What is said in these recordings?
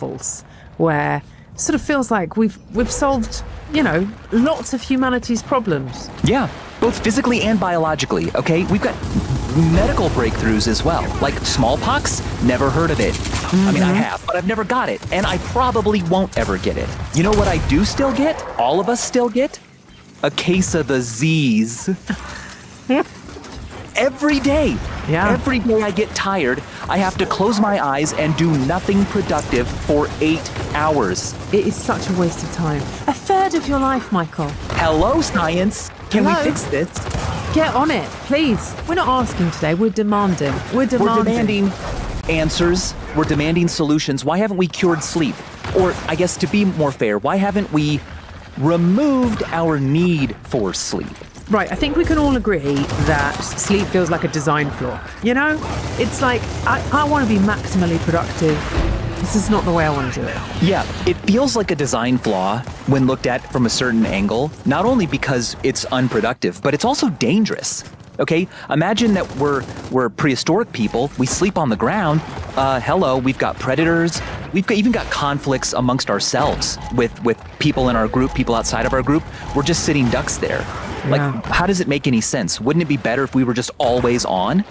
levels where it sort of feels like we've solved, lots of humanity's problems. Yeah, both physically and biologically, okay? We've got medical breakthroughs as well, like smallpox, never heard of it. I mean, I have, but I've never got it, and I probably won't ever get it. You know what I do still get? All of us still get? A case of the Z's. Every day. Yeah. Every day I get tired, I have to close my eyes and do nothing productive for 8 hours. It is such a waste of time. A third of your life, Michael. Hello, science. Can Hello? we fix this? Get on it, please. We're not asking today, we're demanding. We're demanding answers. We're demanding solutions. Why haven't we cured sleep? Or, I guess to be more fair, why haven't we removed our need for sleep? Right, I think we can all agree that sleep feels like a design flaw. It's like, I want to be maximally productive. This is not the way I want to do it. Yeah, it feels like a design flaw when looked at from a certain angle, not only because it's unproductive, but it's also dangerous. Okay, imagine that we're prehistoric people. We sleep on the ground. Hello, we've got predators. We've even got conflicts amongst ourselves with people in our group, people outside of our group. We're just sitting ducks there. Yeah. Like, how does it make any sense? Wouldn't it be better if we were just always on?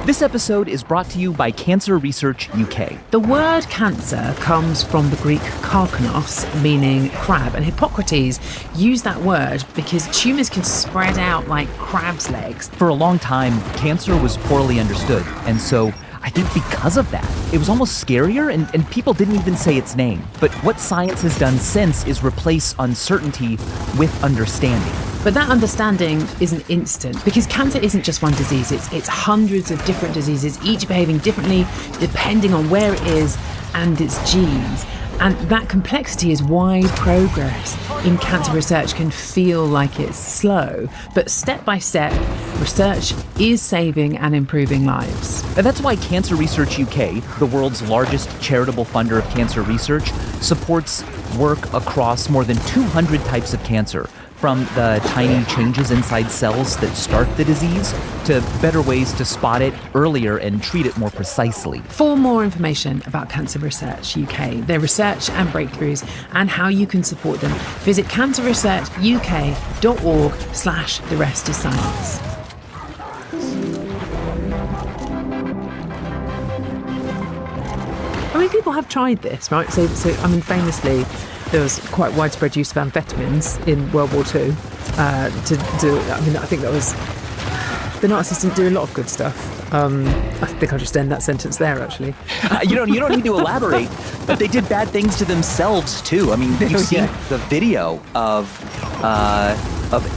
This episode is brought to you by Cancer Research UK. The word cancer comes from the Greek karkanos, meaning crab, and Hippocrates used that word because tumours can spread out like crab's legs. For a long time, cancer was poorly understood, and so I think because of that, it was almost scarier, and people didn't even say its name. But what science has done since is replace uncertainty with understanding. But that understanding isn't instant, because cancer isn't just one disease, it's hundreds of different diseases, each behaving differently depending on where it is and its genes. And that complexity is why progress in cancer research can feel like it's slow. But step by step, research is saving and improving lives. And that's why Cancer Research UK, the world's largest charitable funder of cancer research, supports work across more than 200 types of cancer, from the tiny changes inside cells that start the disease to better ways to spot it earlier and treat it more precisely. For more information about Cancer Research UK, their research and breakthroughs, and how you can support them, visit cancerresearchuk.org/the rest is science. I mean, people have tried this, right? So famously, there was quite widespread use of amphetamines in World War II I think that was... The Nazis didn't do a lot of good stuff. I think I'll just end that sentence there, actually. You don't need to elaborate, but they did bad things to themselves, too. I mean, you've seen the video of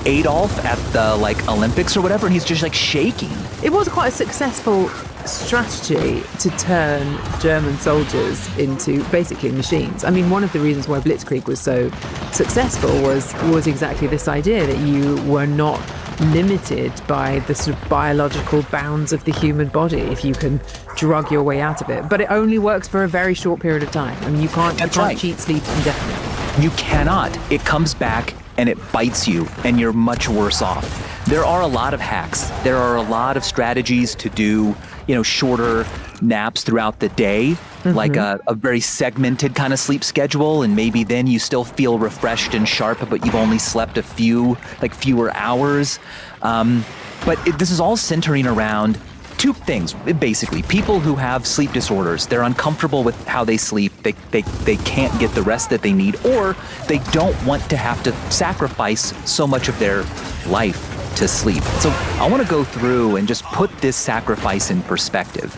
Adolf at the, Olympics or whatever, and he's just, shaking. It was quite a successful strategy to turn German soldiers into basically machines. I mean, one of the reasons why Blitzkrieg was so successful was exactly this idea that you were not limited by the sort of biological bounds of the human body if you can drug your way out of it. But it only works for a very short period of time. I mean, you can't cheat sleep indefinitely. You cannot. It comes back and it bites you, and you're much worse off. There are a lot of hacks. There are a lot of strategies to do, shorter naps throughout the day, like a very segmented kind of sleep schedule, and maybe then you still feel refreshed and sharp, but you've only slept fewer hours. But this is all centering around two things, basically. People who have sleep disorders, they're uncomfortable with how they sleep, they can't get the rest that they need, or they don't want to have to sacrifice so much of their life to sleep. So I want to go through and just put this sacrifice in perspective.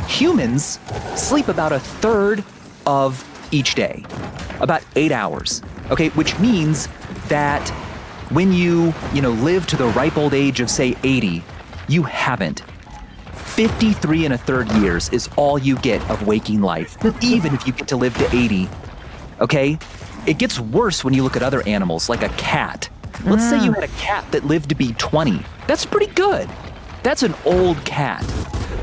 Humans sleep about a third of each day, about 8 hours, okay? Which means that when you live to the ripe old age of, say, 80, you haven't. 53 and a third years is all you get of waking life, even if you get to live to 80, okay? It gets worse when you look at other animals, like a cat. Let's say you had a cat that lived to be 20. That's pretty good. That's an old cat.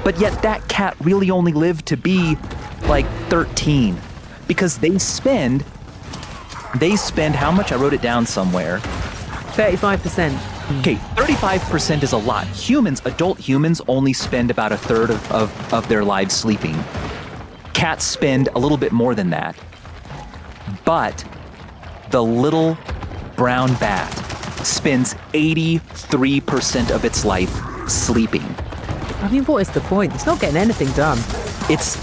But yet that cat really only lived to be 13, because they spend how much? I wrote it down somewhere. 35%. Okay, 35% is a lot. Adult humans only spend about a third of their lives sleeping. Cats spend a little bit more than that. But the little brown bat spends 83% of its life sleeping. I mean, what is the point? It's not getting anything done. It's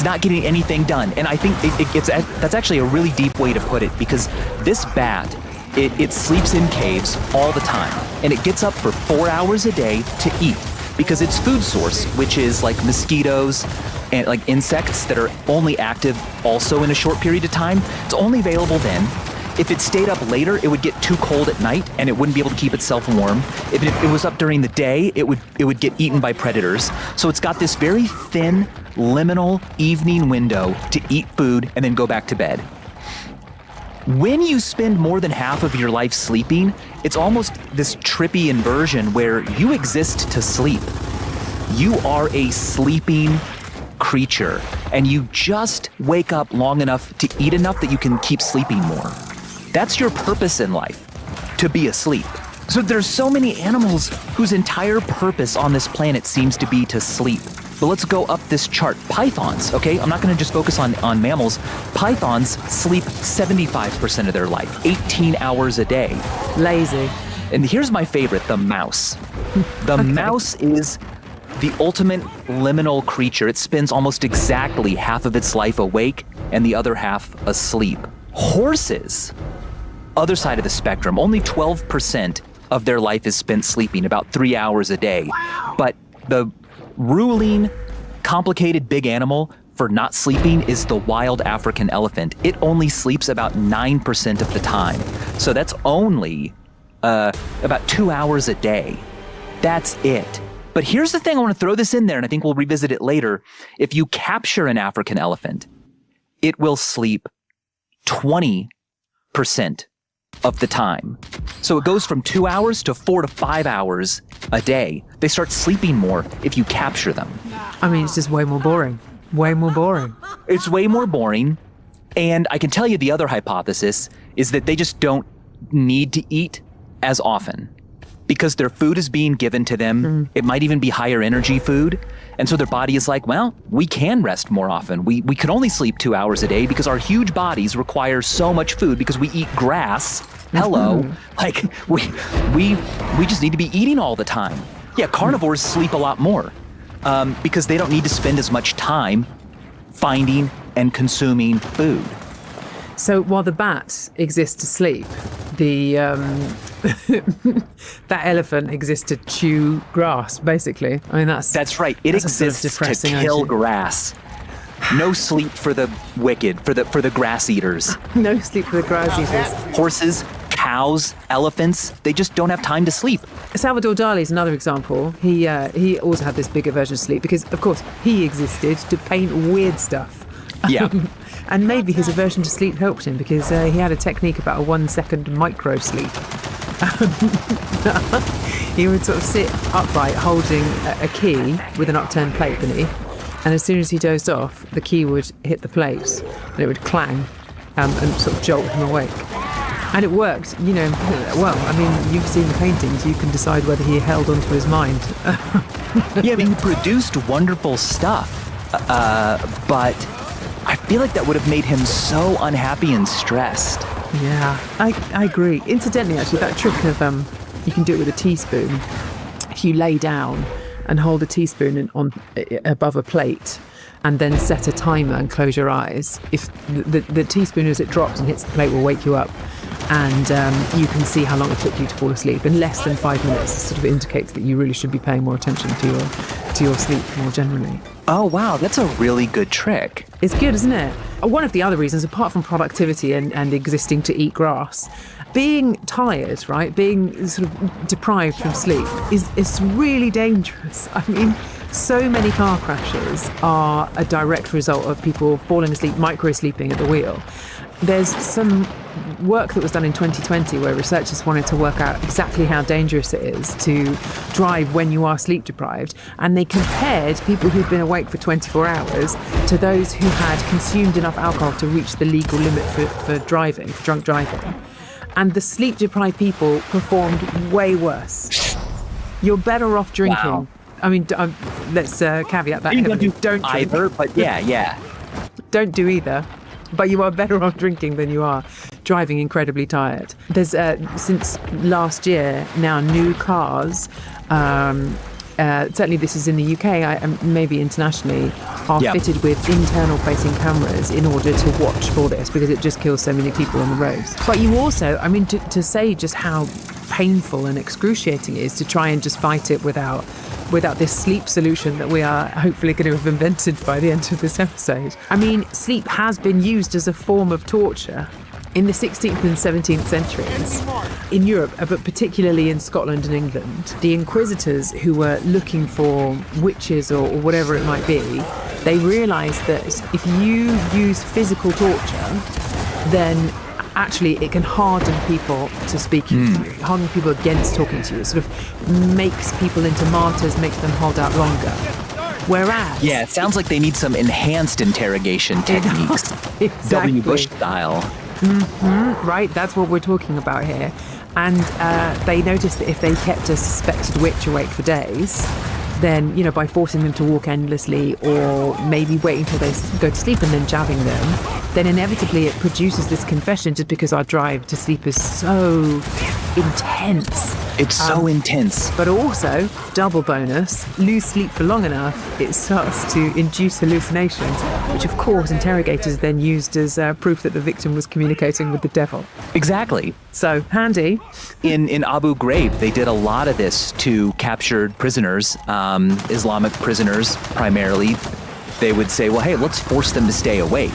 not getting anything done. And I think that's actually a really deep way to put it, because this bat, it sleeps in caves all the time. And it gets up for 4 hours a day to eat, because its food source, which is like mosquitoes and like insects that are only active also in a short period of time, it's only available then. If it stayed up later, it would get too cold at night and it wouldn't be able to keep itself warm. If it was up during the day, it would get eaten by predators. So it's got this very thin, liminal evening window to eat food and then go back to bed. When you spend more than half of your life sleeping, it's almost this trippy inversion where you exist to sleep. You are a sleeping creature, and you just wake up long enough to eat enough that you can keep sleeping more. That's your purpose in life, to be asleep. So there's so many animals whose entire purpose on this planet seems to be to sleep. But let's go up this chart. Pythons, okay? I'm not going to just focus on mammals. Pythons sleep 75% of their life, 18 hours a day. Lazy. And here's my favorite, the mouse. The mouse is the ultimate liminal creature. It spends almost exactly half of its life awake and the other half asleep. Horses, other side of the spectrum, only 12% of their life is spent sleeping, about 3 hours a day. Wow. But the ruling, complicated big animal for not sleeping is the wild African elephant. It only sleeps about 9% of the time. So that's only about 2 hours a day. That's it. But here's the thing, I want to throw this in there, and I think we'll revisit it later. If you capture an African elephant, it will sleep 20% of the time. So it goes from 2 hours to 4 to 5 hours a day. They start sleeping more if you capture them. I mean, it's just way more boring. Way more boring. It's way more boring. And I can tell you the other hypothesis is that they just don't need to eat as often, because their food is being given to them. It might even be higher energy food. And so their body is like, well, we can rest more often. We can only sleep 2 hours a day because our huge bodies require so much food because we eat grass. Hello. Like we just need to be eating all the time. Yeah, carnivores sleep a lot more because they don't need to spend as much time finding and consuming food. So while the bat exists to sleep, the that elephant exists to chew grass, basically. I mean, that's right. It exists to kill grass. No sleep for the wicked, for the grass eaters. No sleep for the grass eaters. Horses, cows, elephants, they just don't have time to sleep. Salvador Dali is another example. He also had this bigger version of sleep because, of course, he existed to paint weird stuff. Yeah. And maybe his aversion to sleep helped him because he had a technique about a 1 second micro sleep. He would sort of sit upright holding a key with an upturned plate beneath, and as soon as he dozed off, the key would hit the plate and it would clang and sort of jolt him awake. And it worked, you know, well, I mean, you've seen the paintings, you can decide whether he held onto his mind. Yeah, I mean, he produced wonderful stuff, but I feel like that would have made him so unhappy and stressed. Yeah, I agree. Incidentally, actually, that trick of, you can do it with a teaspoon. If you lay down and hold a teaspoon above a plate and then set a timer and close your eyes, if the teaspoon as it drops and hits the plate will wake you up, and you can see how long it took you to fall asleep. In less than 5 minutes, it sort of indicates that you really should be paying more attention to your sleep more generally. Oh, wow, that's a really good trick. It's good, isn't it? One of the other reasons, apart from productivity and existing to eat grass, being tired, right, being sort of deprived from sleep is really dangerous. I mean, so many car crashes are a direct result of people falling asleep, micro-sleeping at the wheel. There's some work that was done in 2020 where researchers wanted to work out exactly how dangerous it is to drive when you are sleep deprived, and they compared people who'd been awake for 24 hours to those who had consumed enough alcohol to reach the legal limit for driving, for drunk driving. And the sleep-deprived people performed way worse. You're better off drinking. Wow. I mean, let's caveat that. You don't do don't drink. either, but yeah. Don't do either. But you are better off drinking than you are driving incredibly tired. There's, since last year, now new cars, certainly this is in the UK, maybe internationally, are fitted with internal-facing cameras in order to watch for this, because it just kills so many people on the roads. But you also, I mean, to say just how painful and excruciating it is to try and just fight it without this sleep solution that we are hopefully going to have invented by the end of this episode. I mean, sleep has been used as a form of torture in the 16th and 17th centuries in Europe, but particularly in Scotland and England. The inquisitors who were looking for witches or whatever it might be, they realised that if you use physical torture, then actually it can harden people to speaking to you, harden people against talking to you. It sort of makes people into martyrs, makes them hold out longer. Whereas... Yeah, it sounds like they need some enhanced interrogation techniques. Exactly. W. Bush style. Right, that's what we're talking about here. And they noticed that if they kept a suspected witch awake for days, then, by forcing them to walk endlessly or maybe waiting till they go to sleep and then jabbing them, then inevitably it produces this confession, just because our drive to sleep is so intense. It's so intense. But also, double bonus, lose sleep for long enough, it starts to induce hallucinations, which of course interrogators then used as proof that the victim was communicating with the devil. Exactly. So, handy. In Abu Ghraib, they did a lot of this to captured prisoners, Islamic prisoners primarily. They would say, well, hey, let's force them to stay awake.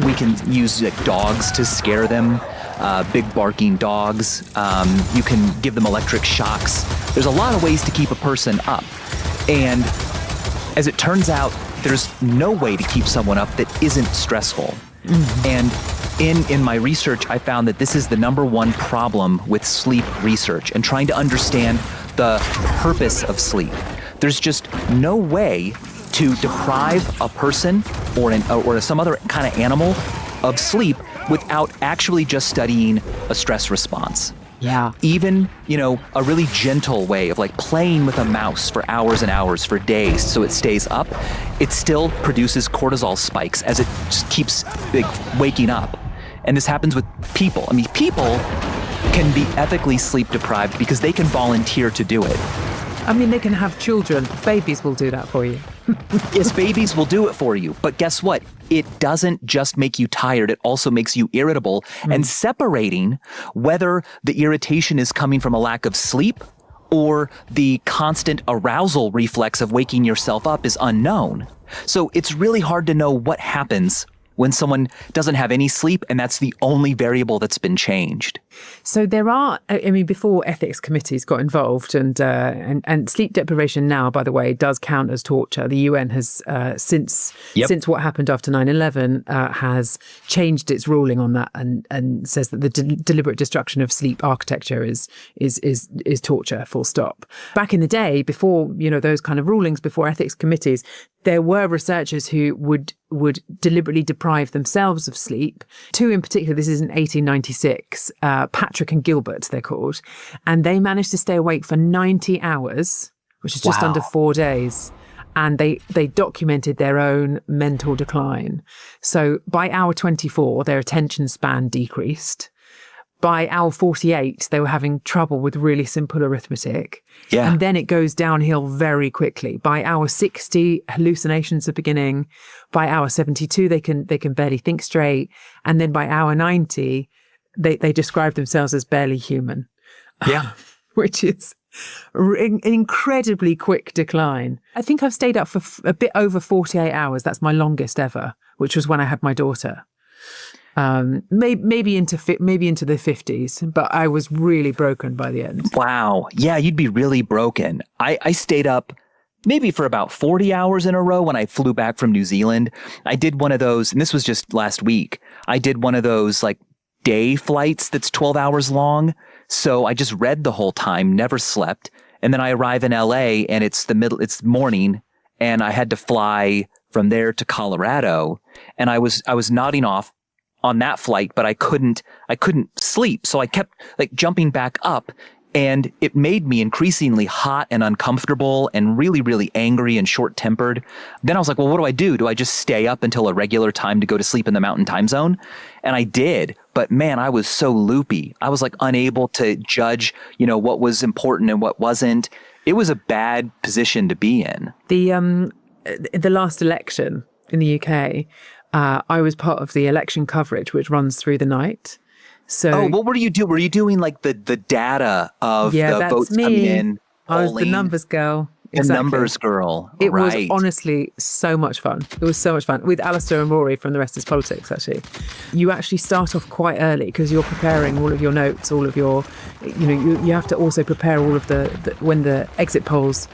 We can use dogs to scare them, big barking dogs. You can give them electric shocks. There's a lot of ways to keep a person up. And as it turns out, there's no way to keep someone up that isn't stressful. And in my research, I found that this is the number one problem with sleep research and trying to understand the purpose of sleep. There's just no way to deprive a person or some other kind of animal of sleep without actually just studying a stress response. Yeah. Even, a really gentle way of like playing with a mouse for hours and hours for days so it stays up, it still produces cortisol spikes as it just keeps waking up. And this happens with people. I mean, people can be ethically sleep deprived because they can volunteer to do it. I mean, they can have children. Babies will do that for you. Yes, babies will do it for you. But guess what? It doesn't just make you tired. It also makes you irritable. And separating whether the irritation is coming from a lack of sleep or the constant arousal reflex of waking yourself up is unknown. So it's really hard to know what happens when someone doesn't have any sleep, and that's the only variable that's been changed. So there are, before ethics committees got involved, and sleep deprivation now, by the way, does count as torture. The UN has, since what happened after 9/11, has changed its ruling on that and says that the deliberate destruction of sleep architecture is torture, full stop. Back in the day, before those kind of rulings, before ethics committees, there were researchers who would deliberately deprive themselves of sleep. Two in particular, this is in 1896, Patrick and Gilbert, they're called. And they managed to stay awake for 90 hours, which is just under 4 days. And they documented their own mental decline. So by hour 24, their attention span decreased. By hour 48, they were having trouble with really simple arithmetic. Yeah. And then it goes downhill very quickly. By hour 60, hallucinations are beginning. By hour 72, they can barely think straight. And then by hour 90, they describe themselves as barely human. Yeah. Which is an incredibly quick decline. I think I've stayed up for a bit over 48 hours. That's my longest ever, which was when I had my daughter. Maybe into the 50s, but I was really broken by the end. Wow. Yeah, you'd be really broken. I stayed up maybe for about 40 hours in a row when I flew back from New Zealand. I did one of those, and this was just last week. I did one of those like day flights that's 12 hours long. So I just read the whole time, never slept. And then I arrive in LA and it's morning, and I had to fly from there to Colorado, and I was nodding off on that flight, but I couldn't sleep. So I kept like jumping back up, and it made me increasingly hot and uncomfortable and really, really angry and short-tempered. Then I was like, well, what do? Do I just stay up until a regular time to go to sleep in the Mountain Time Zone? And I did. But man, I was so loopy. I was like unable to judge, what was important and what wasn't. It was a bad position to be in. The last election in the UK, I was part of the election coverage, which runs through the night. So, what were you doing? Were you doing like the data of the votes me. coming in? I was the numbers girl. The numbers girl. It was honestly so much fun. It was so much fun with Alistair and Rory from The Rest is Politics, actually. You actually start off quite early because you're preparing all of your notes, all of your, you have to also prepare all of the when the exit polls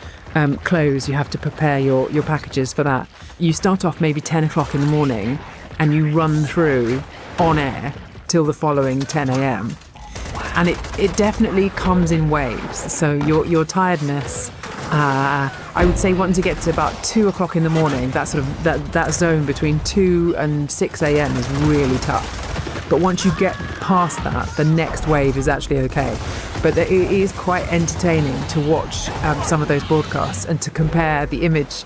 close, you have to prepare your packages for that. You start off maybe 10 o'clock in the morning and you run through on air till the following 10 a.m. And it definitely comes in waves. So your tiredness, I would say once you get to about 2 o'clock in the morning, that sort of that zone between 2 and 6 a.m. is really tough. But once you get past that, the next wave is actually okay. But it is quite entertaining to watch some of those broadcasts and to compare the image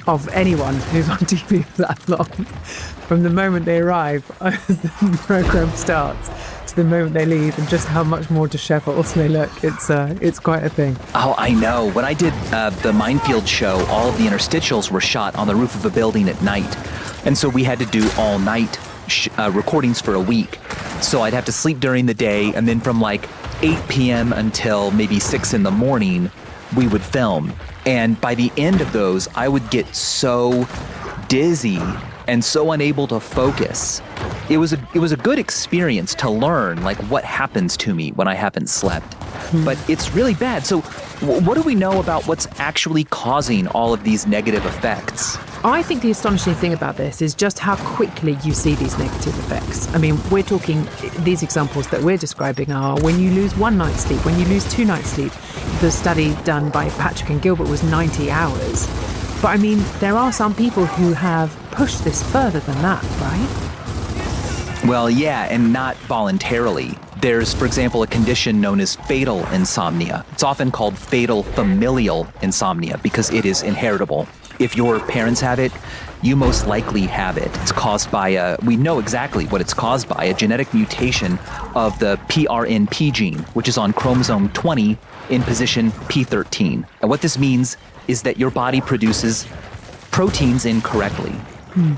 of anyone who's on TV for that long. From the moment they arrive as the programme starts to the moment they leave, and just how much more dishevelled they look. It's quite a thing. Oh, I know. When I did the Minefield show, all of the interstitials were shot on the roof of a building at night. And so we had to do all night recordings for a week. So I'd have to sleep during the day, and then from like 8 p.m. until maybe 6 in the morning, we would film. And by the end of those, I would get so dizzy and so unable to focus. It was a good experience to learn like what happens to me when I haven't slept. But it's really bad. So what do we know about what's actually causing all of these negative effects? I think the astonishing thing about this is just how quickly you see these negative effects. I mean, we're talking, these examples that we're describing are when you lose 1 night's sleep, when you lose 2 nights' sleep. The study done by Patrick and Gilbert was 90 hours. But I mean, there are some people who have pushed this further than that, right? Well, yeah, and not voluntarily. There's, for example, a condition known as fatal insomnia. It's often called fatal familial insomnia because it is inheritable. If your parents have it, you most likely have it. It's caused by we know exactly what it's caused by, a genetic mutation of the PRNP gene, which is on chromosome 20 in position P13. And what this means is that your body produces proteins incorrectly.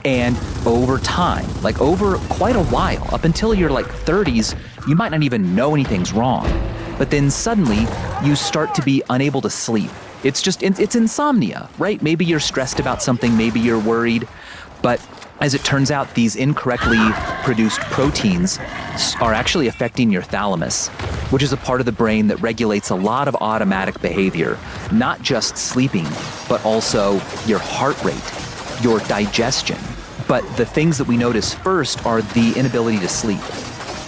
And over time, like over quite a while, up until your like 30s, you might not even know anything's wrong. But then suddenly you start to be unable to sleep. It's insomnia, right? Maybe you're stressed about something, maybe you're worried. But as it turns out, these incorrectly produced proteins are actually affecting your thalamus, which is a part of the brain that regulates a lot of automatic behavior, not just sleeping, but also your heart rate, your digestion. But the things that we notice first are the inability to sleep.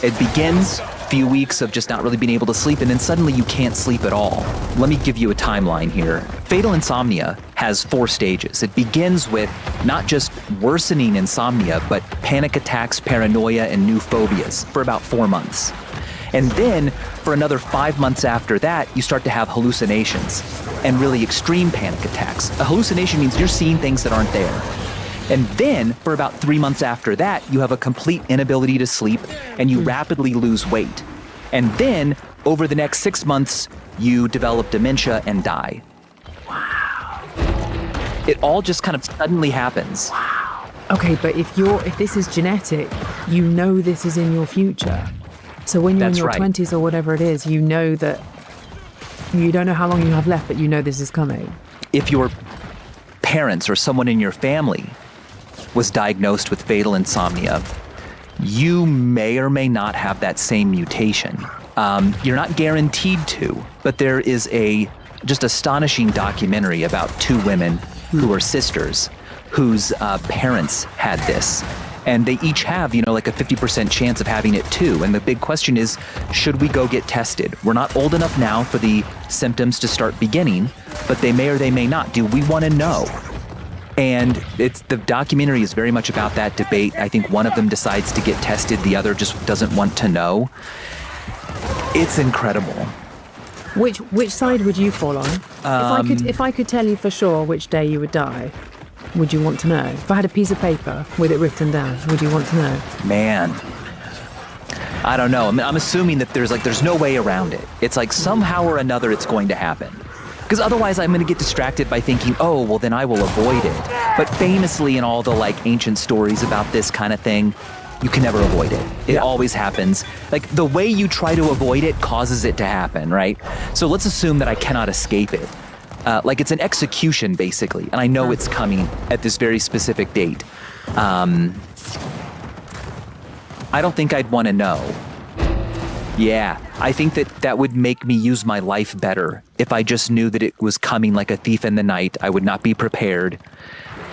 It begins a few weeks of just not really being able to sleep, and then suddenly you can't sleep at all. Let me give you a timeline here. Fatal insomnia has 4 stages. It begins with not just worsening insomnia, but panic attacks, paranoia, and new phobias for about 4 months. And then for another 5 months after that, you start to have hallucinations and really extreme panic attacks. A hallucination means you're seeing things that aren't there. And then for about 3 months after that, you have a complete inability to sleep and you rapidly lose weight. And then over the next 6 months, you develop dementia and die. Wow. It all just kind of suddenly happens. Wow. Okay, but if this is genetic, you know this is in your future. So when you're in your 20s or whatever it is, you know that you don't know how long you have left, but you know this is coming. If your parents or someone in your family was diagnosed with fatal insomnia, you may or may not have that same mutation. You're not guaranteed to, but there is a just astonishing documentary about 2 women who are sisters whose parents had this. And they each have, like a 50% chance of having it too. And the big question is, should we go get tested? We're not old enough now for the symptoms to start beginning, but they may or they may not. Do we want to know? And the documentary is very much about that debate. I think one of them decides to get tested, the other just doesn't want to know. It's incredible. Which side would you fall on? If I could tell you for sure which day you would die, would you want to know? If I had a piece of paper with it written down, would you want to know? Man, I don't know. I mean, I'm assuming that there's no way around it. It's like somehow or another it's going to happen. Because otherwise I'm going to get distracted by thinking, oh, well, then I will avoid it. But famously in all the like ancient stories about this kind of thing, you can never avoid it. It always happens. Like the way you try to avoid it causes it to happen, right? So let's assume that I cannot escape it. Like it's an execution basically. And I know it's coming at this very specific date. I don't think I'd want to know. Yeah, I think that would make me use my life better. If I just knew that it was coming like a thief in the night, I would not be prepared.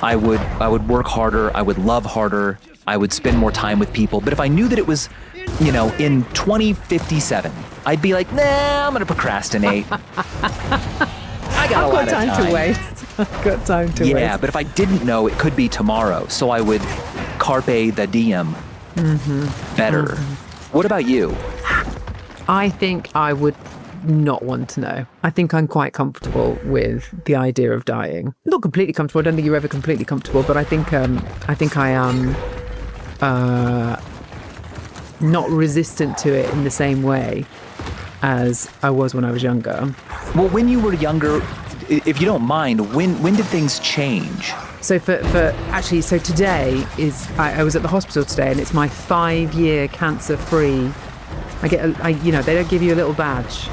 I would work harder. I would love harder. I would spend more time with people. But if I knew that it was, in 2057, I'd be like, nah, I'm going to procrastinate. I've got time to waste. I've got time to waste. Yeah, but if I didn't know, it could be tomorrow. So I would carpe the diem better. Mm-hmm. What about you? I think I would not want to know. I think I'm quite comfortable with the idea of dying. Not completely comfortable. I don't think you're ever completely comfortable, but I think I am not resistant to it in the same way as I was when I was younger. Well, when you were younger, if you don't mind, when did things change? So so today is I was at the hospital today, and it's my 5-year cancer-free. They don't give you a little badge.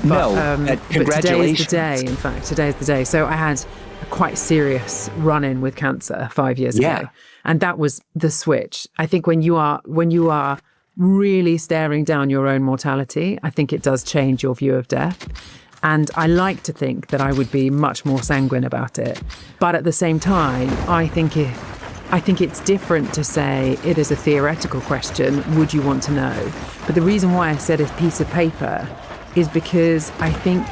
But, congratulations. But today is the day, in fact. Today is the day. So I had a quite serious run-in with cancer 5 years ago. And that was the switch. I think when you are really staring down your own mortality, I think it does change your view of death. And I like to think that I would be much more sanguine about it. But at the same time, I think it's different to say it is a theoretical question, would you want to know? But the reason why I said a piece of paper is because I think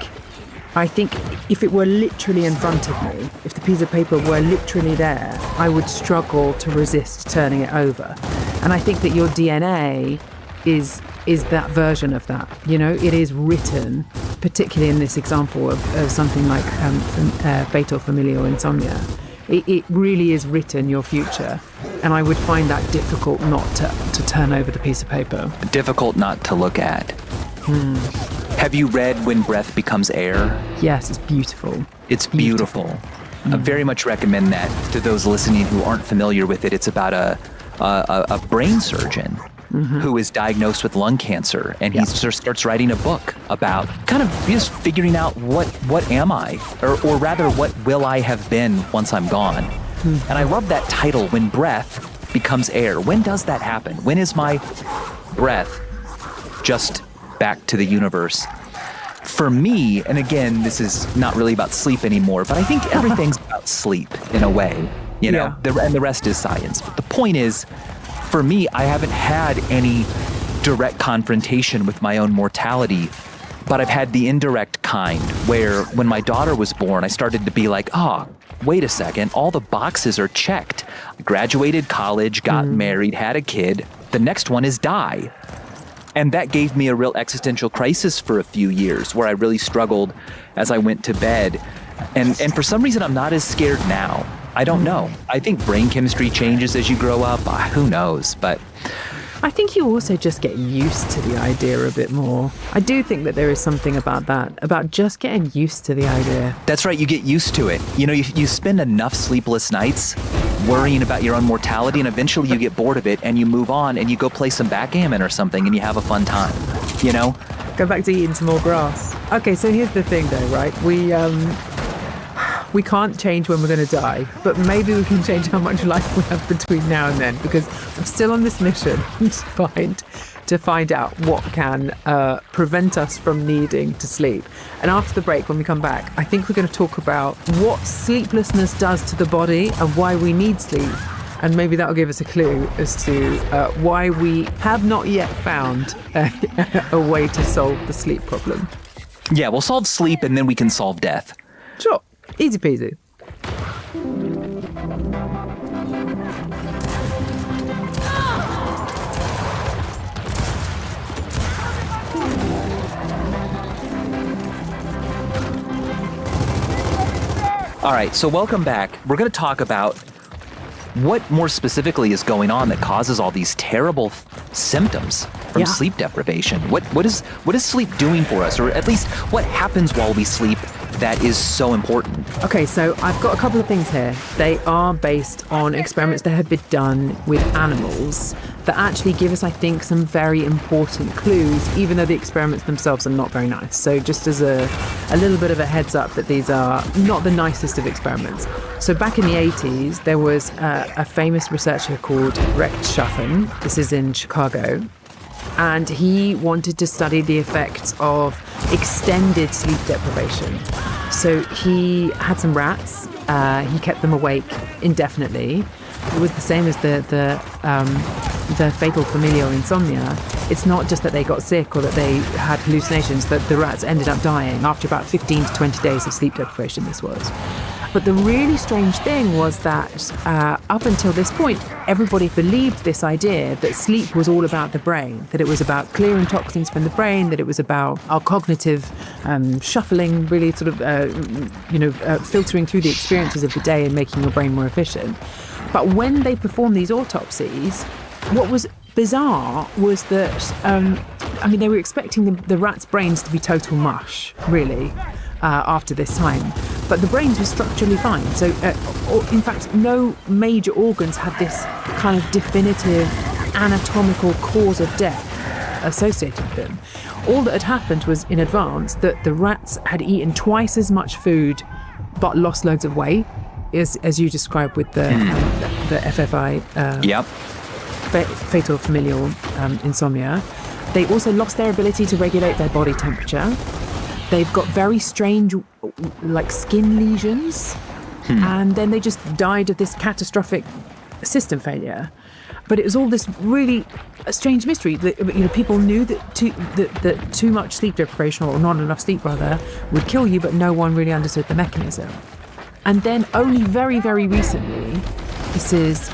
if it were literally in front of me, if the piece of paper were literally there, I would struggle to resist turning it over. And I think that your DNA is that version of that. It is written, particularly in this example of something like fatal familial insomnia. It really is written your future. And I would find that difficult not to turn over the piece of paper. Difficult not to look at. Have you read When Breath Becomes Air? Yes, it's beautiful. It's beautiful. I very much recommend that to those listening who aren't familiar with it. It's about a brain surgeon who is diagnosed with lung cancer, and he starts writing a book about kind of just figuring out what am I, or rather what will I have been once I'm gone. And I love that title, When Breath Becomes Air. When does that happen? When is my breath just back to the universe? For me, and again, this is not really about sleep anymore, but I think everything's about sleep in a way, and the rest is science. But the point is, for me, I haven't had any direct confrontation with my own mortality, but I've had the indirect kind where when my daughter was born, I started to be like, wait a second, all the boxes are checked. I graduated college, got married, had a kid. The next one is die. And that gave me a real existential crisis for a few years where I really struggled as I went to bed. And for some reason, I'm not as scared now. I don't know. I think brain chemistry changes as you grow up. Who knows? But I think you also just get used to the idea a bit more. I do think that there is something about that, about just getting used to the idea. That's right. You get used to it. You spend enough sleepless nights worrying about your own mortality, and eventually you get bored of it and you move on and you go play some backgammon or something and you have a fun time, Go back to eating some more grass. Okay, so here's the thing though, right? We can't change when we're going to die, but maybe we can change how much life we have between now and then, because I'm still on this mission to find out what can prevent us from needing to sleep. And after the break, when we come back, I think we're going to talk about what sleeplessness does to the body and why we need sleep. And maybe that'll give us a clue as to why we have not yet found a way to solve the sleep problem. Yeah, we'll solve sleep and then we can solve death. Sure. Easy peasy. All right, so welcome back. We're going to talk about what more specifically is going on that causes all these terrible symptoms from sleep deprivation. What is sleep doing for us, or at least what happens while we sleep that is so important? Okay, so I've got a couple of things here. They are based on experiments that have been done with animals that actually give us, I think, some very important clues, even though the experiments themselves are not very nice. So just as a little bit of a heads up that these are not the nicest of experiments. So back in the 80s, there was a famous researcher called Rechtschaffen. This is in Chicago. And he wanted to study the effects of extended sleep deprivation. So he had some rats. He kept them awake indefinitely. It was the same as the fatal familial insomnia. It's not just that they got sick or that they had hallucinations, that the rats ended up dying after about 15 to 20 days of sleep deprivation, this was. But the really strange thing was that up until this point, everybody believed this idea that sleep was all about the brain, that it was about clearing toxins from the brain, that it was about our cognitive shuffling, really sort of, filtering through the experiences of the day and making your brain more efficient. But when they performed these autopsies, what was bizarre was that, they were expecting the rats' brains to be total mush, really, after this time. But the brains were structurally fine. So, in fact, no major organs had this kind of definitive anatomical cause of death associated with them. All that had happened was, in advance, that the rats had eaten twice as much food but lost loads of weight, as you described with the FFI, fatal familial insomnia. They also lost their ability to regulate their body temperature. They've got very strange, like, skin lesions, and then they just died of this catastrophic system failure. But it was all this really strange mystery that, people knew that too much sleep deprivation, or not enough sleep rather, would kill you, but no one really understood the mechanism. And then only very, very recently, this is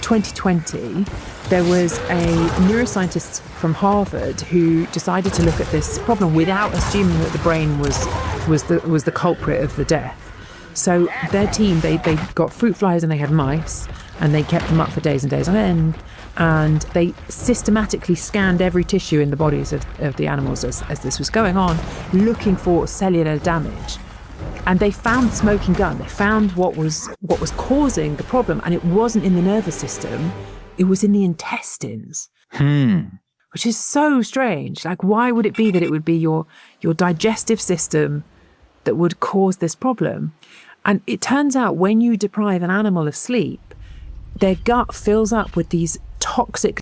2020, there was a neuroscientist from Harvard who decided to look at this problem without assuming that the brain was the culprit of the death. So their team, they got fruit flies and they had mice, and they kept them up for days and days on end, and they systematically scanned every tissue in the bodies of the animals as this was going on, looking for cellular damage. And they found the smoking gun. They found what was causing the problem, and it wasn't in the nervous system. It was in the intestines, which is so strange. Like, why would it be that it would be your digestive system that would cause this problem? And it turns out when you deprive an animal of sleep, their gut fills up with these toxic